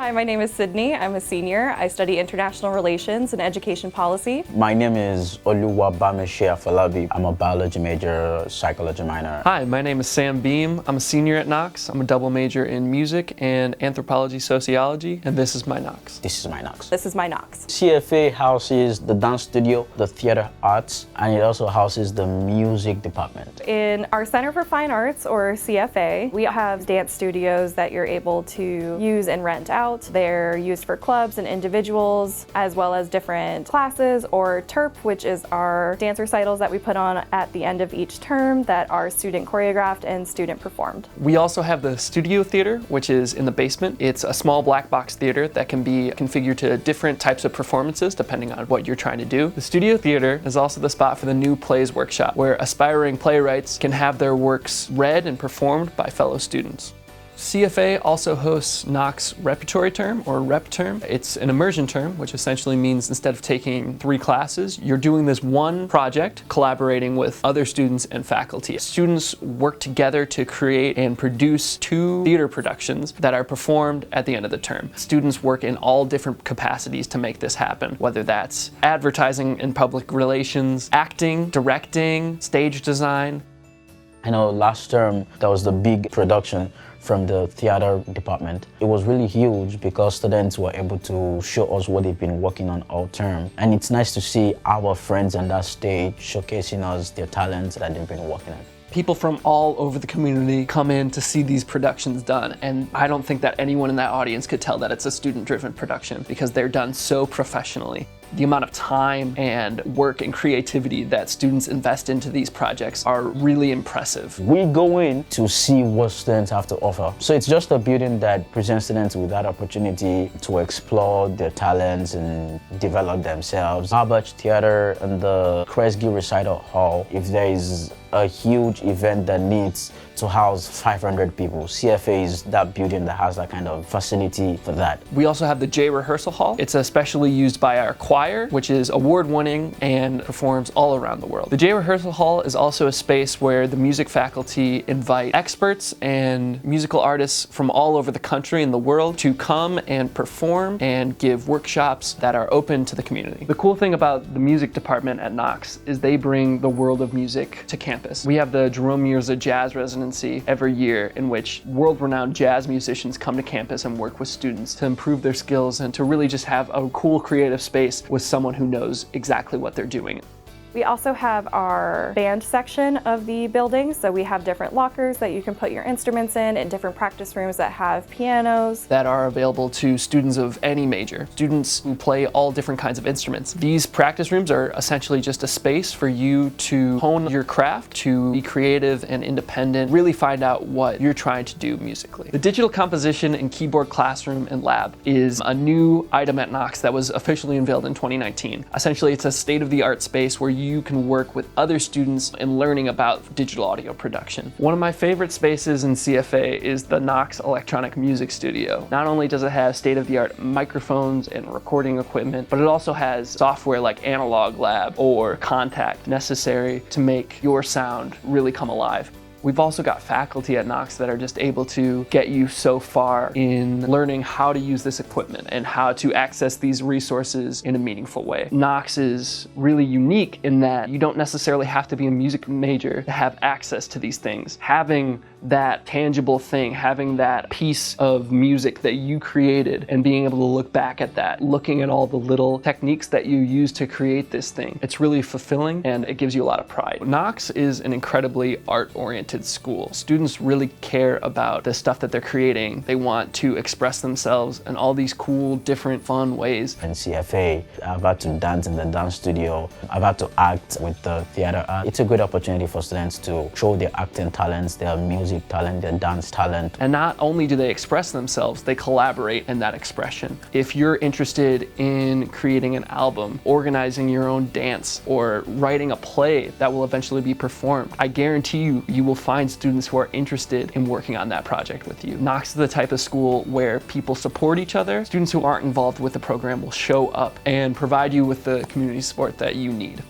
Hi, my name is Sydney. I'm a senior. I study international relations and education policy. My name is Oluwabameshe Afolabi. I'm a biology major, psychology minor. Hi, my name is Sam Beam. I'm a senior at Knox. I'm a double major in music and anthropology sociology, and this is my Knox. This is my Knox. This is my Knox. CFA houses the dance studio, the theater arts, and it also houses the music department. In our Center for Fine Arts, or CFA, we have dance studios that you're able to use and rent out. They're used for clubs and individuals, as well as different classes, or TERP, which is our dance recitals that we put on at the end of each term that are student choreographed and student performed. We also have the studio theater, which is in the basement. It's a small black box theater that can be configured to different types of performances depending on what you're trying to do. The studio theater is also the spot for the new plays workshop, where aspiring playwrights can have their works read and performed by fellow students. CFA also hosts Knox Repertory Term, or Rep Term. It's an immersion term, which essentially means instead of taking 3 classes, you're doing this one project, collaborating with other students and faculty. Students work together to create and produce 2 theater productions that are performed at the end of the term. Students work in all different capacities to make this happen, whether that's advertising and public relations, acting, directing, stage design. I know last term there was the big production from the theater department. It was really huge because students were able to show us what they've been working on all term. And it's nice to see our friends on that stage showcasing us their talents that they've been working on. People from all over the community come in to see these productions done, and I don't think that anyone in that audience could tell that it's a student-driven production because they're done so professionally. The amount of time and work and creativity that students invest into these projects are really impressive. We go in to see what students have to offer. So it's just a building that presents students with that opportunity to explore their talents and develop themselves. Albert Theater and the Kresge Recital Hall, if there is a huge event that needs to house 500 people, CFA is that building that has that kind of facility for that. We also have the J Rehearsal Hall. It's especially used by our choir, which is award-winning and performs all around the world. The J Rehearsal Hall is also a space where the music faculty invite experts and musical artists from all over the country and the world to come and perform and give workshops that are open to the community. The cool thing about the music department at Knox is they bring the world of music to campus. We have the Jerome Mirza Jazz Residency every year, in which world-renowned jazz musicians come to campus and work with students to improve their skills and to really just have a cool creative space with someone who knows exactly what they're doing. We also have our band section of the building, so we have different lockers that you can put your instruments in and different practice rooms that have pianos. That are available to students of any major, students who play all different kinds of instruments. These practice rooms are essentially just a space for you to hone your craft, to be creative and independent, really find out what you're trying to do musically. The Digital Composition and Keyboard Classroom and Lab is a new item at Knox that was officially unveiled in 2019. Essentially, it's a state-of-the-art space where you can work with other students in learning about digital audio production. One of my favorite spaces in CFA is the Knox Electronic Music Studio. Not only does it have state-of-the-art microphones and recording equipment, but it also has software like Analog Lab or Contact necessary to make your sound really come alive. We've also got faculty at Knox that are just able to get you so far in learning how to use this equipment and how to access these resources in a meaningful way. Knox is really unique in that you don't necessarily have to be a music major to have access to these things. Having that tangible thing, having that piece of music that you created and being able to look back at that, looking at all the little techniques that you use to create this thing, it's really fulfilling and it gives you a lot of pride. Knox is an incredibly art-oriented school. Students really care about the stuff that they're creating. They want to express themselves in all these cool, different, fun ways. In CFA, I've had to dance in the dance studio. I've had to act with the theater art. It's a good opportunity for students to show their acting talents, their music talent, their dance talent. And not only do they express themselves, they collaborate in that expression. If you're interested in creating an album, organizing your own dance, or writing a play that will eventually be performed, I guarantee you, you will find students who are interested in working on that project with you. Knox is the type of school where people support each other. Students who aren't involved with the program will show up and provide you with the community support that you need.